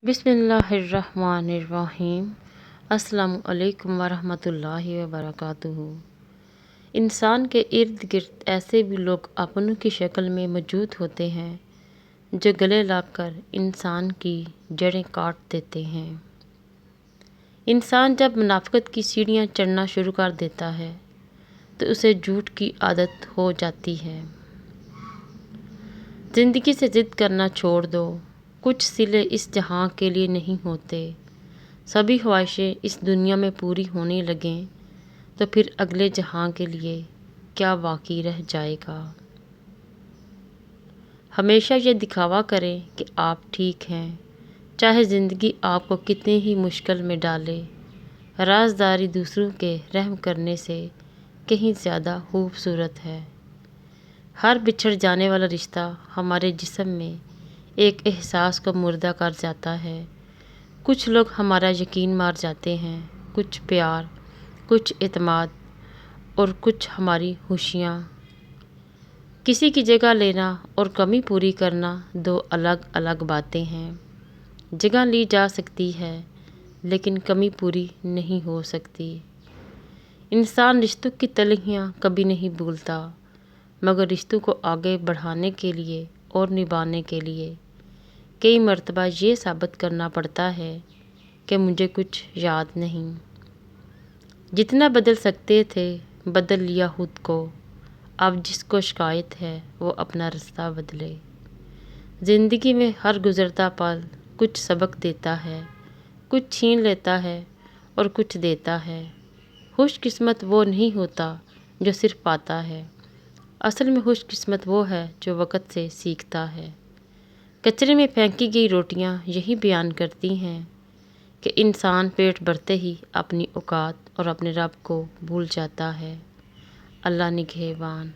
بسم اللہ الرحمن الرحیم۔ السلام علیکم ورحمۃ اللہ وبرکاتہ۔ انسان کے ارد گرد ایسے بھی لوگ اپنوں کی شکل میں موجود ہوتے ہیں جو گلے لگ کر انسان کی جڑیں کاٹ دیتے ہیں۔ انسان جب منافقت کی سیڑھیاں چڑھنا شروع کر دیتا ہے تو اسے جھوٹ کی عادت ہو جاتی ہے۔ زندگی سے ضد کرنا چھوڑ دو، کچھ صلے اس جہاں کے لیے نہیں ہوتے، سبھی خواہشیں اس دنیا میں پوری ہونے لگیں تو پھر اگلے جہاں کے لیے کیا باقی رہ جائے گا۔ ہمیشہ یہ دکھاوا کریں کہ آپ ٹھیک ہیں، چاہے زندگی آپ کو کتنے ہی مشکل میں ڈالے۔ رازداری دوسروں کے رحم کرنے سے کہیں زیادہ خوبصورت ہے۔ ہر بچھڑ جانے والا رشتہ ہمارے جسم میں ایک احساس کو مردہ کر جاتا ہے۔ کچھ لوگ ہمارا یقین مار جاتے ہیں، کچھ پیار، کچھ اعتماد اور کچھ ہماری خوشیاں۔ کسی کی جگہ لینا اور کمی پوری کرنا دو الگ الگ باتیں ہیں۔ جگہ لی جا سکتی ہے لیکن کمی پوری نہیں ہو سکتی۔ انسان رشتوں کی تلخیاں کبھی نہیں بھولتا، مگر رشتوں کو آگے بڑھانے کے لیے اور نبھانے کے لیے کئی مرتبہ یہ ثابت کرنا پڑتا ہے کہ مجھے کچھ یاد نہیں۔ جتنا بدل سکتے تھے بدل لیا خود کو، اب جس کو شکایت ہے وہ اپنا رستہ بدلے۔ زندگی میں ہر گزرتا پل کچھ سبق دیتا ہے، کچھ چھین لیتا ہے اور کچھ دیتا ہے۔ خوش قسمت وہ نہیں ہوتا جو صرف پاتا ہے، اصل میں خوش قسمت وہ ہے جو وقت سے سیکھتا ہے۔ کچرے میں پھینکی گئی روٹیاں یہی بیان کرتی ہیں کہ انسان پیٹ بھرتے ہی اپنی اوقات اور اپنے رب کو بھول جاتا ہے۔ اللہ نگہبان۔